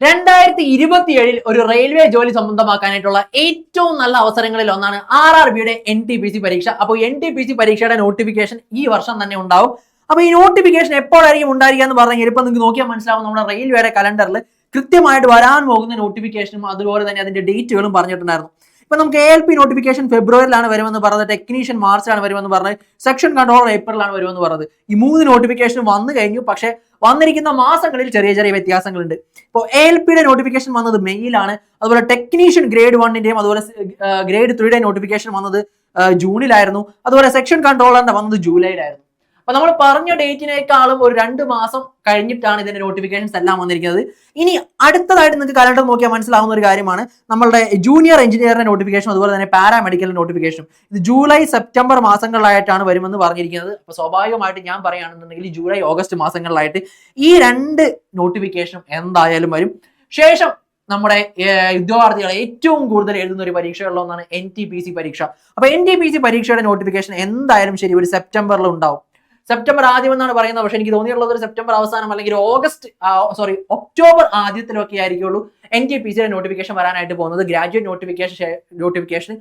2027 ഒരു റെയിൽവേ ജോലി സ്വന്തമാക്കാനായിട്ടുള്ള ഏറ്റവും നല്ല അവസരങ്ങളിൽ ഒന്നാണ് RRBയുടെ NTPC പരീക്ഷ. അപ്പോൾ NTPC പരീക്ഷയുടെ നോട്ടിഫിക്കേഷൻ ഈ വർഷം തന്നെ ഉണ്ടാവും. അപ്പോൾ ഈ നോട്ടിഫിക്കേഷൻ എപ്പോഴായിരിക്കും ഉണ്ടായിരിക്കുക എന്ന് പറഞ്ഞാൽ ഇപ്പം നിങ്ങൾക്ക് നോക്കിയാൽ മനസ്സിലാവും. നമ്മുടെ റെയിൽവേയുടെ കലണ്ടറിൽ കൃത്യമായിട്ട് വരാൻ പോകുന്ന നോട്ടിഫിക്കേഷനും അതുപോലെ തന്നെ അതിന്റെ ഡേറ്റുകളും പറഞ്ഞിട്ടുണ്ടായിരുന്നു. ഇപ്പൊ നമുക്ക് ALP നോട്ടിഫിക്കേഷൻ ഫെബ്രുവരിയിലാണ് വരുമെന്ന് പറഞ്ഞത്, ടെക്നീഷ്യൻ മാർച്ചിലാണ് വരുമെന്ന് പറഞ്ഞത്, സെക്ഷൻ കൺട്രോളർ ഏപ്രിലാണ് വരുമെന്ന് പറഞ്ഞത്. ഈ 3 നോട്ടിഫിക്കേഷൻ വന്നു കഴിഞ്ഞു. പക്ഷേ വന്നിരിക്കുന്ന മാസങ്ങളിൽ ചെറിയ ചെറിയ വ്യത്യാസങ്ങളുണ്ട്. ഇപ്പോൾ ALPയുടെ നോട്ടിഫിക്കേഷൻ വന്നത് മെയ്യിലാണ്. അതുപോലെ ടെക്നീഷ്യൻ ഗ്രേഡ് 1ന്റെയും അതുപോലെ ഗ്രേഡ് 3യുടെയും നോട്ടിഫിക്കേഷൻ വന്നത് ജൂണിലായിരുന്നു. അതുപോലെ സെക്ഷൻ കൺട്രോളറിന്റെ വന്നത് ജൂലൈയിലായിരുന്നു. അപ്പൊ നമ്മൾ പറഞ്ഞ ഡേറ്റിനേക്കാളും ഒരു 2 മാസം കഴിഞ്ഞിട്ടാണ് ഇതിന്റെ നോട്ടിഫിക്കേഷൻസ് എല്ലാം വന്നിരിക്കുന്നത്. ഇനി അടുത്തതായിട്ട് നിങ്ങൾക്ക് കലണ്ടർ നോക്കിയാൽ മനസ്സിലാവുന്ന ഒരു കാര്യമാണ് നമ്മളുടെ ജൂനിയർ എഞ്ചിനീയറിന്റെ നോട്ടിഫിക്കേഷൻ അതുപോലെ തന്നെ പാരാമെഡിക്കൽ നോട്ടിഫിക്കേഷനും. ഇത് ജൂലൈ സെപ്റ്റംബർ മാസങ്ങളിലായിട്ടാണ് വരുമെന്ന് പറഞ്ഞിരിക്കുന്നത്. അപ്പൊ സ്വാഭാവികമായിട്ട് ഞാൻ പറയുകയാണെന്നുണ്ടെങ്കിൽ ജൂലൈ ഓഗസ്റ്റ് മാസങ്ങളിലായിട്ട് ഈ 2 നോട്ടിഫിക്കേഷനും എന്തായാലും വരും. ശേഷം നമ്മുടെ ഉദ്യോഗാർത്ഥികൾ ഏറ്റവും കൂടുതൽ എഴുതുന്ന ഒരു പരീക്ഷകളിൽ ഒന്നാണ് NTPC പരീക്ഷ. അപ്പൊ NTPC പരീക്ഷയുടെ നോട്ടിഫിക്കേഷൻ എന്തായാലും ശരി ഒരു സെപ്റ്റംബറിൽ ഉണ്ടാവും. സെപ്റ്റംബർ ആദ്യം എന്നാണ് പറയുന്നത്. പക്ഷെ എനിക്ക് തോന്നിയുള്ളത് ഒരു സെപ്റ്റംബർ അവസാനം അല്ലെങ്കിൽ ഒക്ടോബർ ആദ്യത്തിലൊക്കെ ആയിരിക്കുള്ളൂ NTPCയുടെ നോട്ടിഫിക്കേഷൻ വരാനായിട്ട് പോകുന്നത്. ഗ്രാജുവേറ്റ് നോട്ടിഫിക്കേഷൻ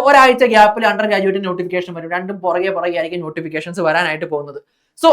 ഒരാഴ്ച ഗ്യാപ്പിൽ അണ്ടർ ഗ്രാജുവേറ്റ് നോട്ടിഫിക്കേഷൻ വരും. രണ്ടും പുറകെ ആയിരിക്കും നോട്ടിഫിക്കേഷൻസ് വരാനായിട്ട് പോകുന്നത്. സോ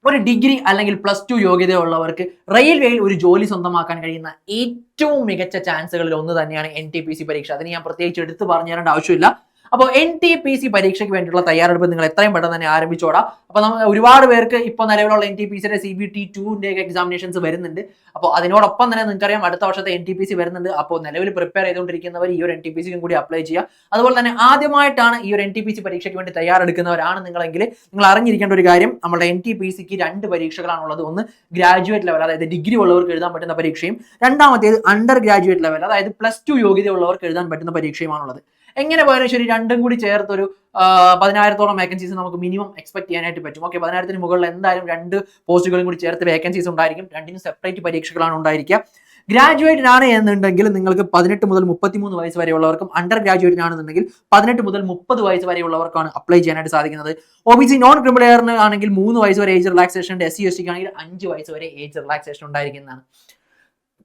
ഒരു ഡിഗ്രി അല്ലെങ്കിൽ +2 യോഗ്യതയുള്ളവർക്ക് റെയിൽവേയിൽ ഒരു ജോലി സ്വന്തമാക്കാൻ കഴിയുന്ന ഏറ്റവും മികച്ച ചാൻസുകളിൽ ഒന്ന് തന്നെയാണ് NTPC പരീക്ഷ. അതിന് ഞാൻ പ്രത്യേകിച്ച് എടുത്ത് പറഞ്ഞു തരേണ്ട ആവശ്യമില്ല. അപ്പോൾ NTPC പരീക്ഷയ്ക്ക് വേണ്ടിയുള്ള തയ്യാറെടുപ്പ് നിങ്ങൾ എത്രയും പെട്ടെന്ന് തന്നെ ആരംഭിച്ചോടാം. അപ്പോൾ നമ്മൾ ഒരുപാട് പേർക്ക് ഇപ്പോൾ നിലവിലുള്ള NTPCയുടെ CBT2ന്റെ എക്സാമിനേഷൻസ് വരുന്നുണ്ട്. അപ്പോൾ അതിനോടൊപ്പം തന്നെ നിങ്ങൾക്കറിയാം അടുത്ത വർഷത്തെ NTPC വരുന്നുണ്ട്. അപ്പോൾ നിലവിൽ പ്രിപ്പയർ ചെയ്തുകൊണ്ടിരിക്കുന്നവർ ഈ ഒരു NTPCക്കും കൂടി അപ്ലൈ ചെയ്യുക. അതുപോലെ തന്നെ ആദ്യമായിട്ടാണ് ഈ ഒരു NTPC പരീക്ഷയ്ക്ക് വേണ്ടി തയ്യാറെടുക്കുന്നവരാണ് നിങ്ങളെങ്കിൽ നിങ്ങൾ അറിഞ്ഞിരിക്കേണ്ട ഒരു കാര്യം, നമ്മുടെ NTPCക്ക് 2 പരീക്ഷകളാണുള്ളത്. ഒന്ന് ഗ്രാജുവേറ്റ് ലെവൽ, അതായത് ഡിഗ്രി ഉള്ളവർക്ക് എഴുതാൻ പറ്റുന്ന പരീക്ഷയും രണ്ടാമത്തേത് അണ്ടർ ഗ്രാജുവേറ്റ് ലെവൽ, അതായത് +2 യോഗ്യതയുള്ളവർക്ക് എഴുതാൻ പറ്റുന്ന പരീക്ഷയുമാണുള്ളത്. എങ്ങനെ പോയാലും ശരി രണ്ടും കൂടി ചേർത്ത് ഒരു 10,000-ഓളം വേക്കൻസീസ് നമുക്ക് മിനിമം എക്സ്പെക്ട് ചെയ്യാനായിട്ട് പറ്റും. ഓക്കെ, 10,000-ന് മുകളിൽ എന്തായാലും 2 പോസ്റ്റുകളും കൂടി ചേർത്ത് വേക്കൻസീസ് ഉണ്ടായിരിക്കും. രണ്ടിനും സെപ്പറേറ്റ് പരീക്ഷകളാണ് ഉണ്ടായിരിക്കുക. ഗ്രാജുവേറ്റിനാണ് എന്നുണ്ടെങ്കിൽ നിങ്ങൾക്ക് 18 മുതൽ 33 വയസ്സ് വരെയുള്ളവർക്കും, അണ്ടർ ഗ്രാജുവേറ്റിനാണെന്നുണ്ടെങ്കിൽ 18 മുതൽ 30 വയസ്സ് വരെയുള്ളവർക്കാണ് അപ്ലൈ ചെയ്യാനായിട്ട് സാധിക്കുന്നത്. OBC നോൺ ക്രിമിനലിയറിന് ആണെങ്കിൽ 3 വയസ്സ് വരെ ഏജ് റിലാക്സേഷൻ ഉണ്ട്. SC ST ആണെങ്കിൽ 5 വയസ്സ് വരെ ഏജ് റിലാക്സേഷൻ ഉണ്ടായിരിക്കുന്നതാണ്.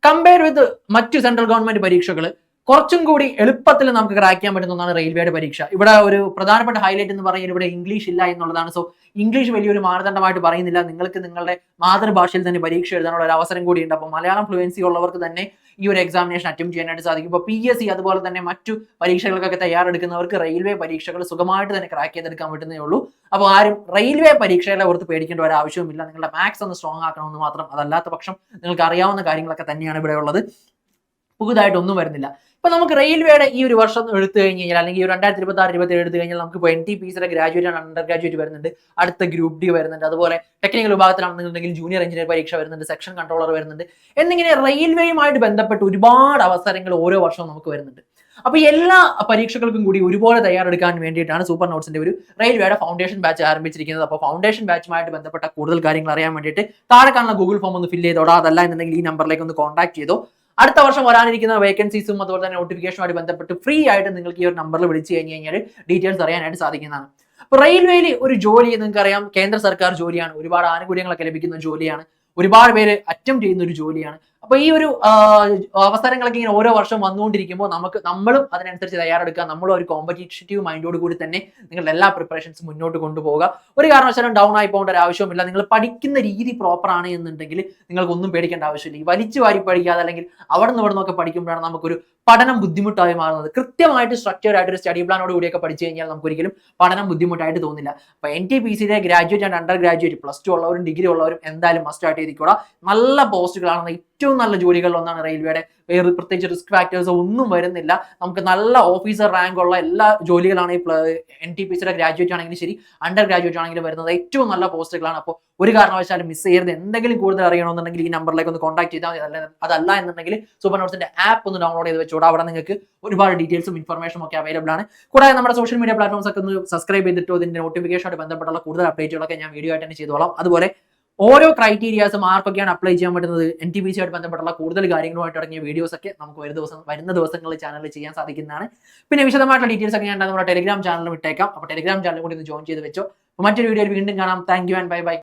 കമ്പയർ വിത്ത് മറ്റു സെൻട്രൽ ഗവൺമെന്റ് പരീക്ഷകൾ കുറച്ചും കൂടി എളുപ്പത്തിൽ നമുക്ക് ക്രാക്ക് ചെയ്യാൻ പറ്റുന്ന ഒന്നാണ് റെയിൽവേയുടെ പരീക്ഷ. ഇവിടെ ഒരു പ്രധാനപ്പെട്ട ഹൈലൈറ്റ് എന്ന് പറയുന്നത് ഇവിടെ ഇംഗ്ലീഷ് ഇല്ല എന്നുള്ളതാണ്. സോ ഇംഗ്ലീഷ് വലിയൊരു മാനദണ്ഡമായിട്ട് പറയുന്നില്ല. നിങ്ങൾക്ക് നിങ്ങളുടെ മാതൃഭാഷയിൽ തന്നെ പരീക്ഷ എഴുതാനുള്ള ഒരു അവസരം കൂടിയുണ്ട്. അപ്പോൾ മലയാളം ഫ്ലുവൻസി ഉള്ളവർക്ക് തന്നെ ഈ ഒരു എക്സാമിനേഷൻ അറ്റംപ്റ്റ് ചെയ്യാനായിട്ട് സാധിക്കും. ഇപ്പോൾ PSC അതുപോലെ തന്നെ മറ്റു പരീക്ഷകൾക്കൊക്കെ തയ്യാറെടുക്കുന്നവർക്ക് റെയിൽവേ പരീക്ഷകൾ സുഖമായിട്ട് തന്നെ ക്രാക്ക് ചെയ്തെടുക്കാൻ പറ്റുന്നേ ഉള്ളൂ. അപ്പോൾ ആരും റെയിൽവേ പരീക്ഷകളെ ഓർത്ത് പേടിക്കേണ്ട ഒരു ആവശ്യവുമില്ല. നിങ്ങളുടെ മാത്സ് ഒന്ന് സ്ട്രോങ് ആക്കണമെന്ന് മാത്രം. അതല്ലാത്ത പക്ഷം നിങ്ങൾക്ക് അറിയാവുന്ന കാര്യങ്ങളൊക്കെ തന്നെയാണ് ഇവിടെ ഉള്ളത്. പുതുതായിട്ടൊന്നും വരുന്നില്ല. ഇപ്പൊ നമുക്ക് റെയിൽവേയുടെ ഈ ഒരു വർഷം എടുത്തു കഴിഞ്ഞാൽ അല്ലെങ്കിൽ ഈ 2026-27 എടുത്തു കഴിഞ്ഞാൽ നമുക്ക് ഇപ്പോൾ NTPCയുടെ ഗ്രാജുവേറ്റ് ആണ്, അണ്ടർ ഗ്രാജുവേറ്റ് വരുന്നുണ്ട്, അടുത്ത ഗ്രൂപ്പ് D വരുന്നുണ്ട്, അതുപോലെ ടെക്നിക്കൽ വിഭാഗത്തിലാണെന്നുണ്ടെങ്കിൽ ജൂനിയർ എഞ്ചിനീയർ പരീക്ഷ വരുന്നുണ്ട്, സെക്ഷൻ കൺട്രോളർ വരുന്നുണ്ട് എന്നിങ്ങനെ റെയിൽവേയുമായിട്ട് ബന്ധപ്പെട്ട് ഒരുപാട് അവസരങ്ങൾ ഓരോ വർഷവും നമുക്ക് വരുന്നുണ്ട്. അപ്പൊ എല്ലാ പരീക്ഷകൾക്കും കൂടി ഒരുപോലെ തയ്യാറെടുക്കാൻ വേണ്ടിയിട്ടാണ് സൂപ്പർ നോട്ട്സിന്റെ ഒരു റെയിൽവേയുടെ ഫൗണ്ടേഷൻ ബാച്ച് ആരംഭിച്ചിരിക്കുന്നത്. അപ്പോൾ ഫൗണ്ടേഷൻ ബാച്ചുമായിട്ട് ബന്ധപ്പെട്ട കൂടുതൽ കാര്യങ്ങൾ അറിയാൻ വേണ്ടിയിട്ട് താഴെ കാണുന്ന ഗൂഗിൾ ഫോം ഒന്ന് ഫില്ല് ചെയ്തോടാ. അതല്ല എന്നുണ്ടെങ്കിൽ ഈ നമ്പറിലേക്ക് ഒന്ന് കോൺടാക്ട് ചെയ്തോ. അടുത്ത വർഷം വരാനിരിക്കുന്ന വേക്കൻസീസും അതുപോലെ തന്നെ നോട്ടിഫിക്കേഷനുമായിട്ട് ബന്ധപ്പെട്ട് ഫ്രീ ആയിട്ട് നിങ്ങൾക്ക് ഈ ഒരു നമ്പറിൽ വിളിച്ചു കഴിഞ്ഞാൽ ഡീറ്റെയിൽസ് അറിയാനായിട്ട് സാധിക്കുന്നതാണ്. അപ്പോൾ റെയിൽവേയിൽ ഒരു ജോലി നിങ്ങൾക്കറിയാം കേന്ദ്ര സർക്കാർ ജോലിയാണ്, ഒരുപാട് ആനുകൂല്യങ്ങളൊക്കെ ലഭിക്കുന്ന ജോലിയാണ്, ഒരുപാട് പേര് അറ്റംപ്റ്റ് ചെയ്യുന്ന ഒരു ജോലിയാണ്. അപ്പൊ ഈ ഒരു അവസരങ്ങളൊക്കെ ഇങ്ങനെ ഓരോ വർഷം വന്നുകൊണ്ടിരിക്കുമ്പോൾ നമ്മളും അതിനനുസരിച്ച് തയ്യാറെടുക്കുക. നമ്മളും ഒരു കോമ്പറ്റീറ്റീവ് മൈൻഡോട് കൂടി തന്നെ നിങ്ങളുടെ എല്ലാ പ്രിപ്പറേഷൻസും മുന്നോട്ട് കൊണ്ടുപോകുക. ഒരു കാരണവശാലും ഡൗൺ ആയി പോകേണ്ട ഒരു ആവശ്യമില്ല. നിങ്ങൾ പഠിക്കുന്ന രീതി പ്രോപ്പർ ആണ് എന്നുണ്ടെങ്കിൽ നിങ്ങൾക്കൊന്നും പേടിക്കേണ്ട ആവശ്യമില്ല. ഈ വലിച്ചു വാരി പഠിക്കാതെ അല്ലെങ്കിൽ അവിടെ നിന്ന് ഇവിടെ നിന്നൊക്കെ പഠിക്കുമ്പോഴാണ് നമുക്കൊരു പഠനം ബുദ്ധിമുട്ടായി മാറുന്നത്. കൃത്യമായിട്ട് സ്ട്രക്ചേർഡ് ആയിട്ട് ഒരു സ്റ്റഡി പ്ലാനോട് കൂടിയൊക്കെ പഠിച്ചു കഴിഞ്ഞാൽ നമുക്കൊരിക്കലും പഠനം ബുദ്ധിമുട്ടായിട്ട് തോന്നില്ല. അപ്പൊ NTPCയുടെ ഗ്രാജുവേറ്റ് ആൻഡ് അണ്ടർ ഗ്രാജുവേറ്റ് +2 ഉള്ളവരും ഡിഗ്രി ഉള്ളവരും എന്തായാലും മസ്റ്റ് ആയിട്ട് ചെയ്തിക്കോളാം. നല്ല പോസ്റ്റുകളാണ്, ഏറ്റവും നല്ല ജോലികളിൽ ഒന്നാണ് റെയിൽവേയുടെ. വേറെ പ്രത്യേകിച്ച് റിസ്ക് ഫാക്ടേഴ്സ് ഒന്നും വരുന്നില്ല. നമുക്ക് നല്ല ഓഫീസർ റാങ്ക് ഉള്ള എല്ലാ ജോലികളാണ് ഈ NTPCയുടെ ഗ്രാജുവേറ്റ് ആണെങ്കിലും ശരി അണ്ടർ ഗ്രാജുവേറ്റ് ആണെങ്കിലും വരുന്നത്. ഏറ്റവും നല്ല പോസ്റ്റുകളാണ്. അപ്പോൾ ഒരു കാരണവശാലും മിസ് ചെയ്യരുത്. എന്തെങ്കിലും കൂടുതൽ അറിയണമെന്നുണ്ടെങ്കിൽ ഈ നമ്പറിലേക്ക് ഒന്ന് കോൺടാക്ട് ചെയ്താൽ, അതല്ല എന്നുണ്ടെങ്കിൽ സൂപ്പർ നോട്ട്സിന്റെ ആപ്പ് ഒന്ന് ഡൗൺലോഡ് ചെയ്ത് വെച്ചോടാ. അവിടെ നിങ്ങൾക്ക് ഒരുപാട് ഡീറ്റെയിൽസും ഇൻഫർമേഷനും ഒക്കെ അവൈലബിൾ ആണ്. കൂടാതെ നമ്മുടെ സോഷ്യൽ മീഡിയ പ്ലാറ്റ്ഫോംസ് ഒക്കെ ഒന്ന് സബ്സ്ക്രൈബ് ചെയ്തിട്ടോ. ഇതിന്റെ നോട്ടിഫിക്കേഷനുമായിട്ട് ബന്ധപ്പെട്ടുള്ള കൂടുതൽ അപ്ഡേറ്റുകളൊക്കെ ഞാൻ വീഡിയോ ആയിട്ട് തന്നെ ചെയ്തോളാം. അതുപോലെ ഓരോ ക്രൈറ്റീരിയാസും ആർക്കൊക്കെയാണ് അപ്ലൈ ചെയ്യാൻ പറ്റുന്നത്, NTPC ആയിട്ട് ബന്ധപ്പെട്ടുള്ള കൂടുതൽ കാര്യങ്ങളുമായിട്ട് തുടങ്ങിയ വീഡിയോസ് ഒക്കെ നമുക്ക് വരുന്ന ദിവസങ്ങളിൽ ചാനലിൽ ചെയ്യാൻ സാധിക്കുന്നതാണ്. പിന്നെ വിശദമായിട്ടുള്ള ഡീറ്റെയിൽസ് ഒക്കെ ഞാൻ നമ്മുടെ ടെലിഗ്രാം ചാനലിൽ ഇട്ടേക്കാം. അപ്പോൾ ടെലിഗ്രാം ചാനൽ കൂടി ഒന്ന് ജോയിൻ ചെയ്ത് വെച്ചോ. മറ്റൊരു വീഡിയോയിൽ വീണ്ടും കാണാം. Thank you and bye bye.